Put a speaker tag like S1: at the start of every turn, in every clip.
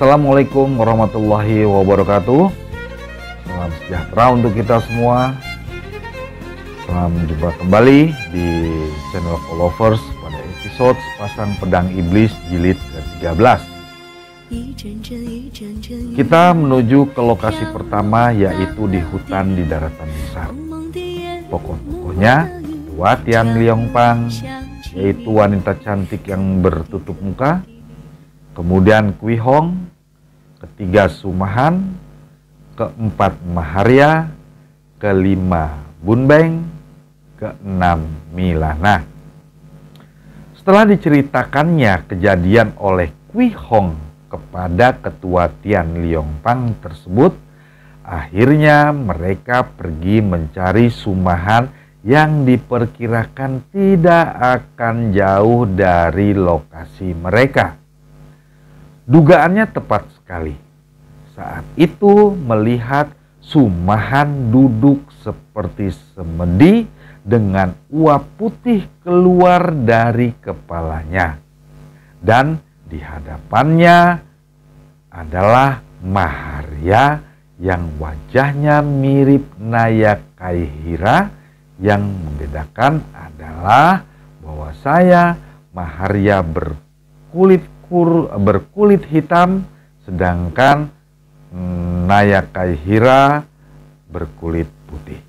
S1: Assalamualaikum warahmatullahi wabarakatuh. Salam sejahtera untuk kita semua. Salam jumpa kembali di channel Followers pada episode Sepasang Pedang Iblis jilid ke-13. Kita menuju ke lokasi pertama, yaitu di hutan di daratan besar. Pokok-pokoknya Ketua Tian Liong Pang, yaitu wanita cantik yang bertutup muka. Kemudian Kui Hong, ketiga Sumahan, keempat Maharia, kelima Bun Beng, keenam Milana. Setelah diceritakannya kejadian oleh Kui Hong kepada Ketua Tian Liong Pang tersebut, akhirnya mereka pergi mencari Sumahan yang diperkirakan tidak akan jauh dari lokasi mereka. Dugaannya tepat sekali. Saat itu melihat Sumahan duduk seperti semedi dengan uap putih keluar dari kepalanya. Dan di hadapannya adalah Maharia yang wajahnya mirip Naya Kaihira. Yang membedakan adalah bahwa Maharia berkulit hitam, sedangkan Naya Kaihira berkulit putih.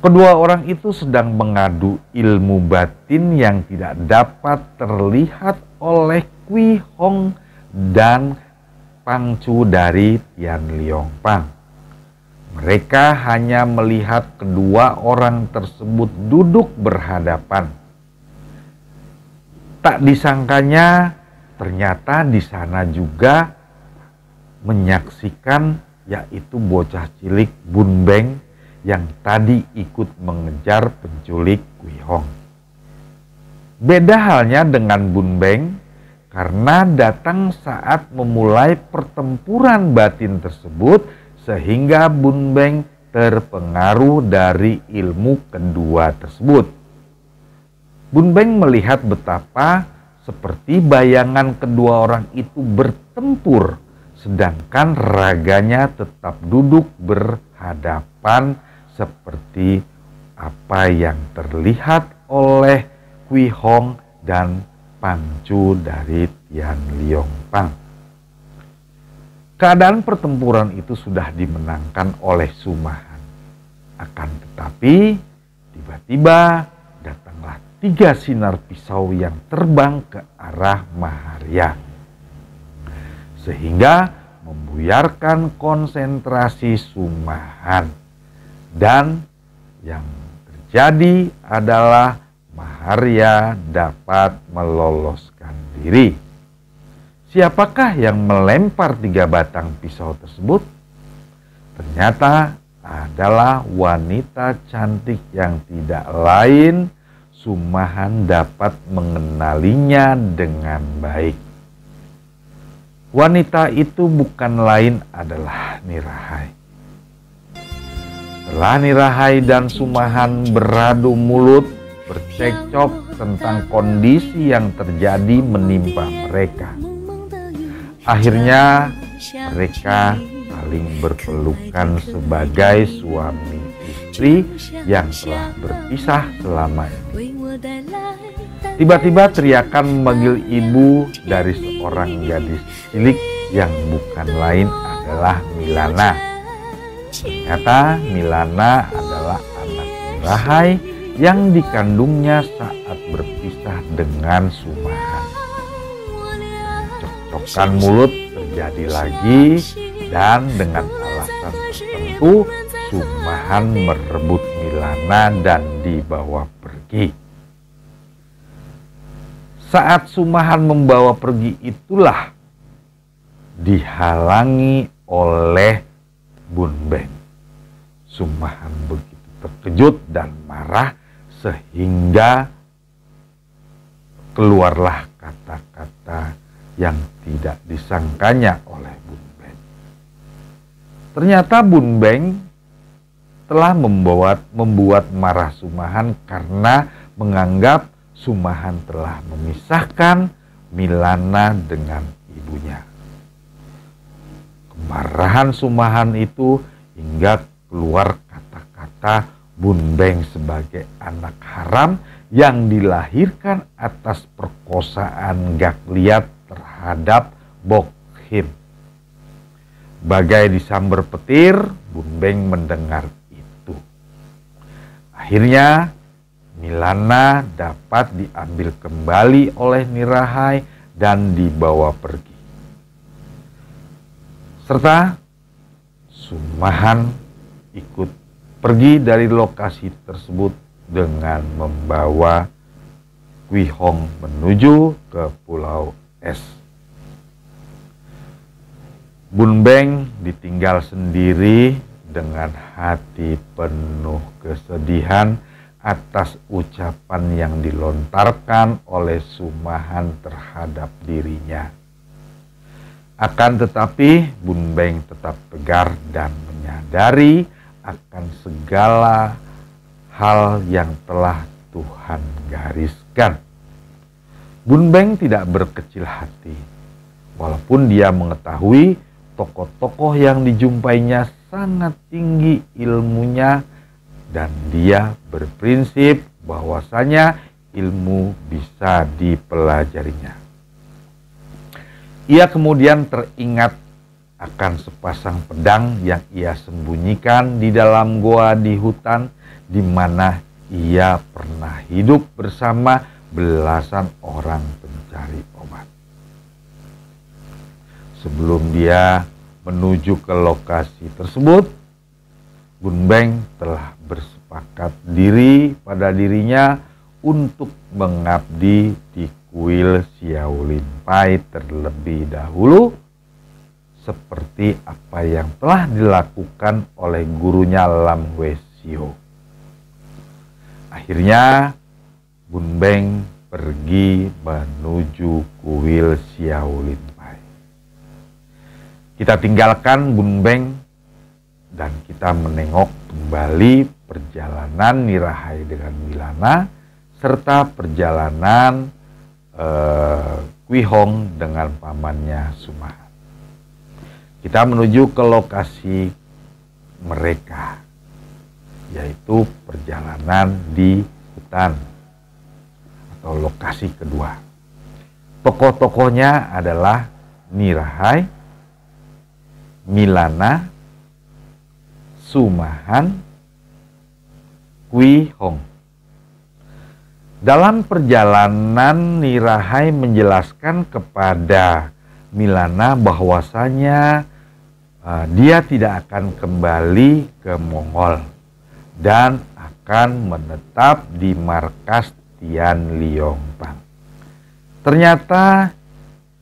S1: Kedua orang itu sedang mengadu ilmu batin yang tidak dapat terlihat oleh Kui Hong dan Pangcu dari Tian Liong Pang. Mereka hanya melihat kedua orang tersebut duduk berhadapan. Tak disangkanya ternyata di sana juga menyaksikan, yaitu bocah cilik Bun Beng yang tadi ikut mengejar penculik Kui Hong. Beda halnya dengan Bun Beng karena datang saat memulai pertempuran batin tersebut, sehingga Bun Beng terpengaruh dari ilmu kedua tersebut. Bun Beng melihat betapa seperti bayangan kedua orang itu bertempur, sedangkan raganya tetap duduk berhadapan seperti apa yang terlihat oleh Kui Hong dan Pangcu dari Tian Liong Pang. Keadaan pertempuran itu sudah dimenangkan oleh Sumahan. Akan tetapi tiba-tiba datanglah 3 sinar pisau yang terbang ke arah Maharia, sehingga membuyarkan konsentrasi Sumahan. Dan yang terjadi adalah Maharia dapat meloloskan diri. Siapakah yang melempar 3 batang pisau tersebut? Ternyata adalah wanita cantik yang tidak lain. Sumahan dapat mengenalinya dengan baik. Wanita itu bukan lain adalah Nirahai. Setelah Nirahai dan Sumahan beradu mulut, bercekcok tentang kondisi yang terjadi menimpa mereka. Akhirnya mereka saling berpelukan sebagai suami istri yang telah berpisah selama ini. Tiba-tiba teriakan memanggil ibu dari seorang gadis cilik yang bukan lain adalah Milana. Ternyata Milana adalah anak Nirahai yang dikandungnya saat berpisah dengan Sumahan. Cekcokan mulut terjadi lagi, dan dengan alasan tertentu Sumahan merebut Milana dan dibawa pergi. Saat Sumahan membawa pergi itulah dihalangi oleh Bun Beng. Sumahan begitu terkejut dan marah sehingga keluarlah kata-kata yang tidak disangkanya oleh Bun Beng. Ternyata Bun Beng telah membuat marah Sumahan karena menganggap Sumahan telah memisahkan Milana dengan ibunya. kemarahan Sumahan itu hingga keluar kata-kata Bun Beng sebagai anak haram yang dilahirkan atas perkosaan Gak Liat terhadap Bok Him. Bagai disambar petir, Bun Beng mendengar itu. Akhirnya Milana dapat diambil kembali oleh Nirahai dan dibawa pergi. Serta Sumahan ikut pergi dari lokasi tersebut dengan membawa Kwi Hong menuju ke Pulau Es. Bun Beng ditinggal sendiri dengan hati penuh kesedihan atas ucapan yang dilontarkan oleh Sumahan terhadap dirinya. Akan tetapi Bun Beng tetap tegar dan menyadari akan segala hal yang telah Tuhan gariskan. Bun Beng tidak berkecil hati, walaupun dia mengetahui tokoh-tokoh yang dijumpainya sangat tinggi ilmunya dan dia berprinsip bahwasanya ilmu bisa dipelajarinya. Ia kemudian teringat akan sepasang pedang yang ia sembunyikan di dalam goa di hutan di mana ia pernah hidup bersama belasan orang pencari obat. Sebelum dia menuju ke lokasi tersebut, Bun Beng telah bersepakat diri pada dirinya untuk mengabdi di kuil Xiao Lin Pai terlebih dahulu, seperti apa yang telah dilakukan oleh gurunya Lam Hue Sio. Akhirnya Bun Beng pergi menuju kuil Xiao Lin Pai. Kita tinggalkan Bun Beng dan kita menengok kembali perjalanan Nirahai dengan Milana serta perjalanan Kwi Hong dengan pamannya Sumahan. Kita menuju ke lokasi mereka, yaitu perjalanan di hutan atau lokasi kedua. Tokoh-tokohnya adalah Nirahai, Milana, Sumahan, Kwi Hong. Dalam perjalanan Nirahai menjelaskan kepada Milana bahwasanya dia tidak akan kembali ke Mongol dan akan menetap di markas Tian Liongpang. Ternyata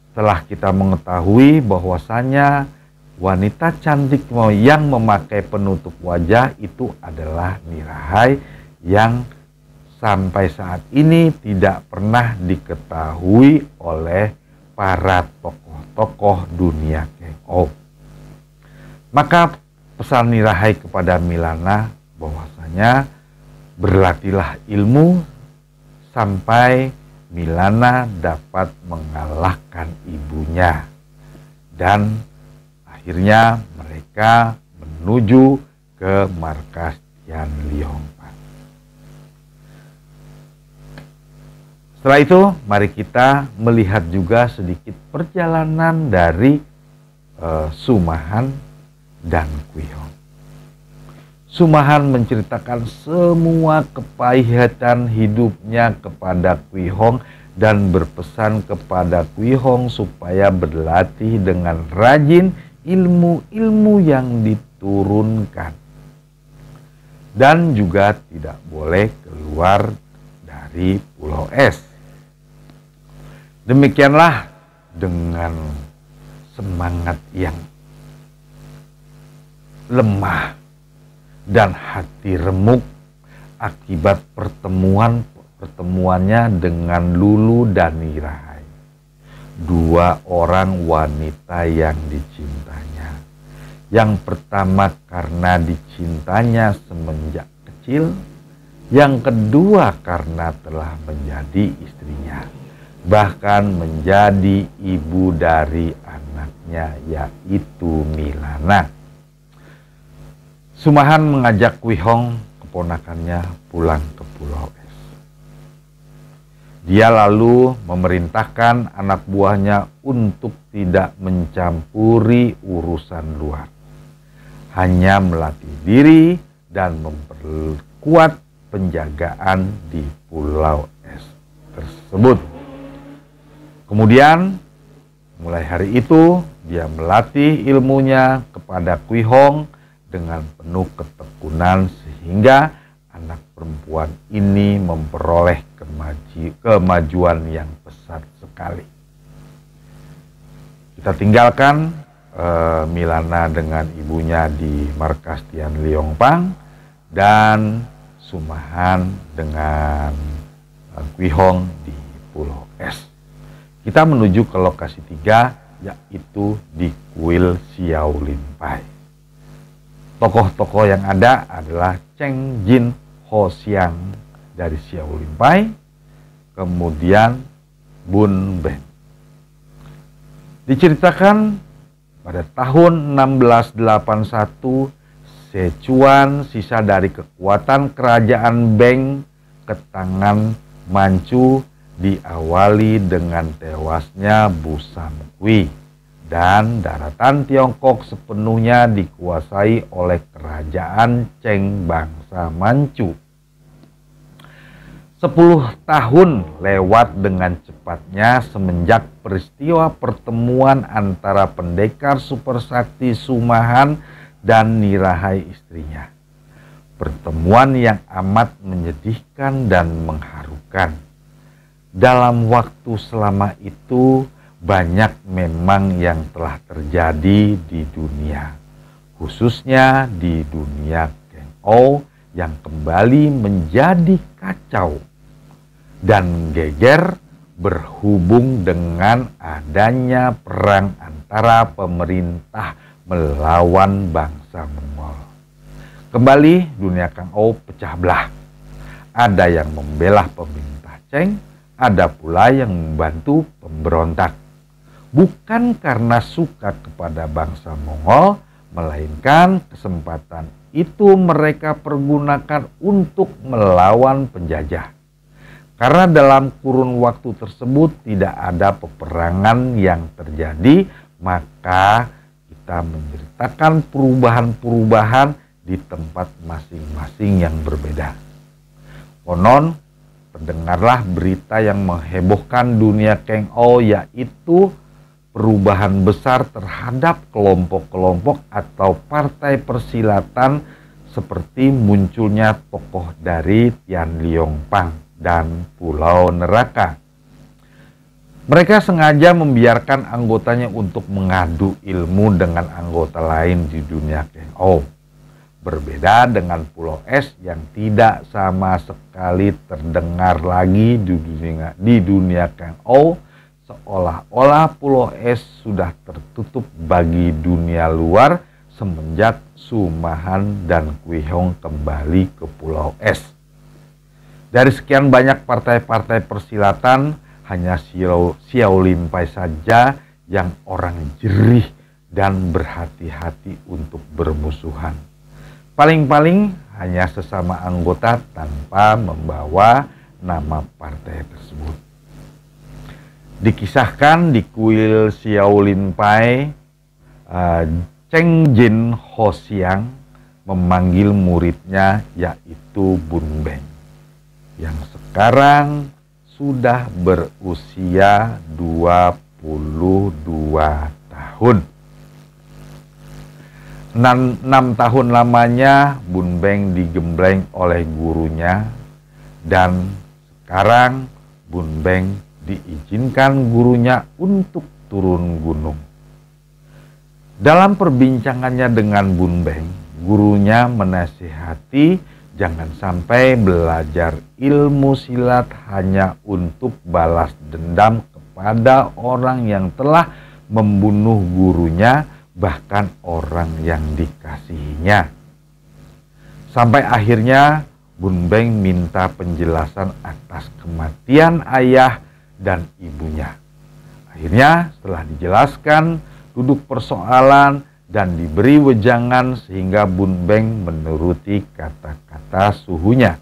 S1: setelah kita mengetahui bahwasanya wanita cantik yang memakai penutup wajah itu adalah Nirahai yang sampai saat ini tidak pernah diketahui oleh para tokoh-tokoh dunia Kengou. Maka pesan Nirahai kepada Milana bahwasanya berlatihlah ilmu sampai Milana dapat mengalahkan ibunya. Dan akhirnya mereka menuju ke markas Tian Liongpang. Setelah itu, mari kita melihat juga sedikit perjalanan dari Sumahan dan Kwi Hong. Sumahan menceritakan semua kepahitatan hidupnya kepada Kwi Hong dan berpesan kepada Kwi Hong supaya berlatih dengan rajin ilmu-ilmu yang diturunkan. Dan juga tidak boleh keluar dari Pulau Es. Demikianlah dengan semangat yang lemah dan hati remuk akibat pertemuannya dengan Lulu dan Nirahai, dua orang wanita yang dicintanya. Yang pertama karena dicintanya semenjak kecil, yang kedua karena telah menjadi istrinya, bahkan menjadi ibu dari anaknya. adiknya yaitu Milana. Sumahan mengajak Kwihong, keponakannya, pulang ke Pulau Es. Dia lalu memerintahkan anak buahnya untuk tidak mencampuri urusan luar, hanya melatih diri dan memperkuat penjagaan di Pulau Es tersebut. Kemudian mulai hari itu dia melatih ilmunya kepada Kwihong dengan penuh ketekunan sehingga anak perempuan ini memperoleh kemajuan yang pesat sekali. Kita tinggalkan Milana dengan ibunya di markas Tian Liong Pang dan Sumahan dengan Kwihong di Pulau Es. Kita menuju ke lokasi 3 yaitu di kuil Xiao Lin Pai. Tokoh-tokoh yang ada adalah Cheng Jin Ho Xiang dari Xiao Lin Pai, kemudian Bun Beng. Diceritakan pada tahun 1681, Sichuan, sisa dari kekuatan kerajaan Beng ke tangan Manchu, diawali dengan tewasnya Bu Samgui dan daratan Tiongkok sepenuhnya dikuasai oleh kerajaan Cheng bangsa Manchu. 10 tahun lewat dengan cepatnya semenjak peristiwa pertemuan antara pendekar super sakti Sumahan dan Nirahai istrinya. Pertemuan yang amat menyedihkan dan mengharukan. Dalam waktu selama itu banyak memang yang telah terjadi di dunia, khususnya di dunia Keng Ou yang kembali menjadi kacau dan geger berhubung dengan adanya perang antara pemerintah melawan bangsa Mongol. Kembali dunia Kang Ou pecah belah. Ada yang membela pemerintah Cheng, ada pula yang membantu pemberontak. Bukan karena suka kepada bangsa Mongol, melainkan kesempatan itu mereka pergunakan untuk melawan penjajah. Karena dalam kurun waktu tersebut tidak ada peperangan yang terjadi, maka kita menceritakan perubahan-perubahan di tempat masing-masing yang berbeda. Konon, terdengarlah berita yang menghebohkan dunia Keng Ou, yaitu perubahan besar terhadap kelompok-kelompok atau partai persilatan seperti munculnya tokoh dari Tian Liong Pang dan Pulau Neraka. Mereka sengaja membiarkan anggotanya untuk mengadu ilmu dengan anggota lain di dunia Keng Ou. Berbeda dengan Pulau Es yang tidak sama sekali terdengar lagi di dunia Keng Ou, seolah-olah Pulau Es sudah tertutup bagi dunia luar semenjak Sumahan dan Kwihong kembali ke Pulau Es. Dari sekian banyak partai-partai persilatan, hanya Xiao Lin Pai saja yang orang jerih dan berhati-hati untuk bermusuhan. Paling-paling hanya sesama anggota tanpa membawa nama partai tersebut. Dikisahkan di kuil Xiao Lin Pai, Cheng Jin Ho Xiang memanggil muridnya yaitu Bun Beng, yang sekarang sudah berusia 22 tahun. 6 tahun lamanya Bun Beng digembleng oleh gurunya, dan sekarang Bun Beng diizinkan gurunya untuk turun gunung. Dalam perbincangannya dengan Bun Beng, gurunya menasihati jangan sampai belajar ilmu silat hanya untuk balas dendam kepada orang yang telah membunuh gurunya, bahkan orang yang dikasihinya. Sampai akhirnya Bun Beng minta penjelasan atas kematian ayah dan ibunya. Akhirnya setelah dijelaskan, duduk persoalan dan diberi wejangan sehingga Bun Beng menuruti kata-kata suhunya.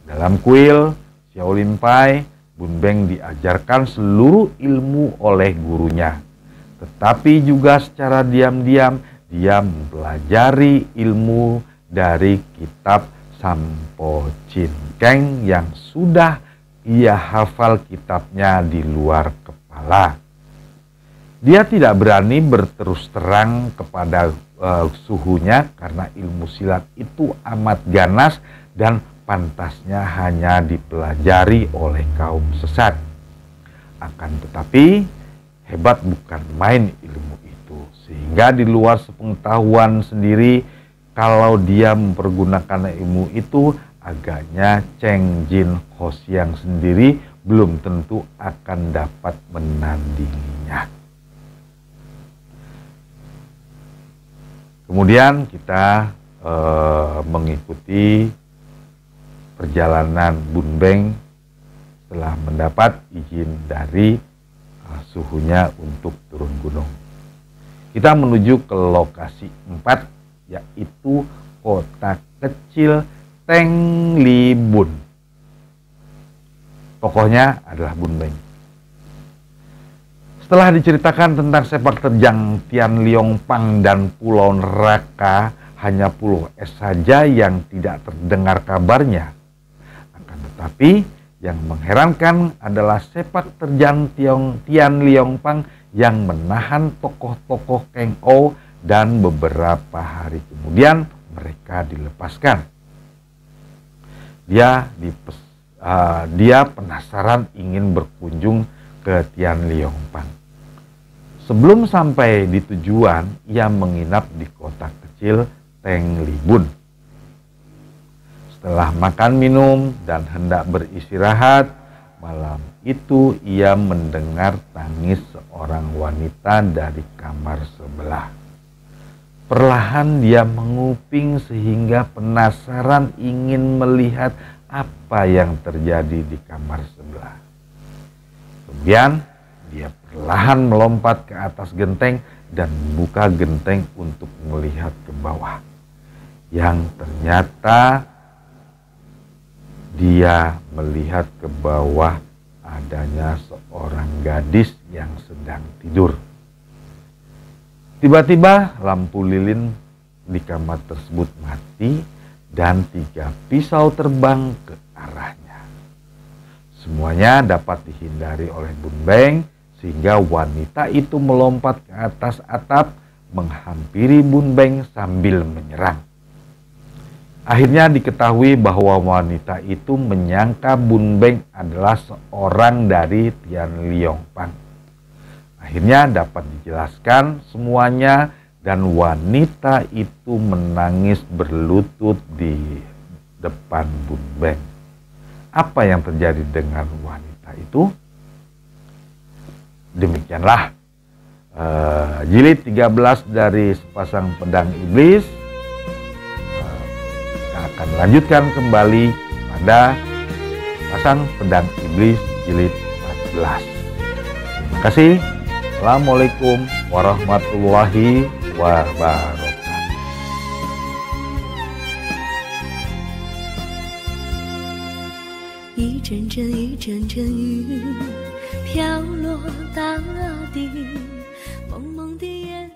S1: Dalam kuil Xiao Lin Pai, Bun Beng diajarkan seluruh ilmu oleh gurunya. Tetapi juga secara diam-diam dia mempelajari ilmu dari kitab Sampo Chin Keng yang sudah ia hafal kitabnya di luar kepala. Dia tidak berani berterus terang kepada suhunya karena ilmu silat itu amat ganas dan pantasnya hanya dipelajari oleh kaum sesat. Akan tetapi hebat bukan main ilmu itu, sehingga di luar sepengetahuan sendiri kalau dia mempergunakan ilmu itu, agaknya Cheng Jin Hosiang sendiri belum tentu akan dapat menandinginya. Kemudian kita mengikuti perjalanan Bun Beng setelah mendapat izin dari suhunya untuk turun gunung. Kita menuju ke lokasi 4, yaitu kota kecil Teng Li Bun. Tokohnya adalah Bun Beng. Setelah diceritakan tentang sepak terjang Tian Liong Pang dan Pulau Neraka, hanya Pulau Es saja yang tidak terdengar kabarnya. Akan tetapi yang mengherankan adalah sepak terjang Tian Liong Pang yang menahan tokoh-tokoh Keng Ou dan beberapa hari kemudian mereka dilepaskan. Dia penasaran ingin berkunjung ke Tian Liong Pang. Sebelum sampai di tujuan, ia menginap di kota kecil Teng Li Bun. Setelah makan minum dan hendak beristirahat, malam itu ia mendengar tangis seorang wanita dari kamar sebelah. Perlahan dia menguping sehingga penasaran ingin melihat apa yang terjadi di kamar sebelah. Kemudian dia perlahan melompat ke atas genteng dan membuka genteng untuk melihat ke bawah. Yang ternyata dia melihat ke bawah adanya seorang gadis yang sedang tidur. Tiba-tiba lampu lilin di kamar tersebut mati dan 3 pisau terbang ke arahnya. Semuanya dapat dihindari oleh Bun Beng sehingga wanita itu melompat ke atas atap menghampiri Bun Beng sambil menyerang. Akhirnya diketahui bahwa wanita itu menyangka Bun Beng adalah seorang dari Tian Liong Pang. Akhirnya dapat dijelaskan semuanya dan wanita itu menangis berlutut di depan Bun Beng. Apa yang terjadi dengan wanita itu? Demikianlah jilid 13 dari Sepasang Pedang Iblis. Kita akan lanjutkan kembali pada Sepasang Pedang Iblis jilid 14. Terima kasih. Assalamualaikum warahmatullahi wabarakatuh.
S2: 一阵阵一阵阵雨飘落大地，蒙蒙的眼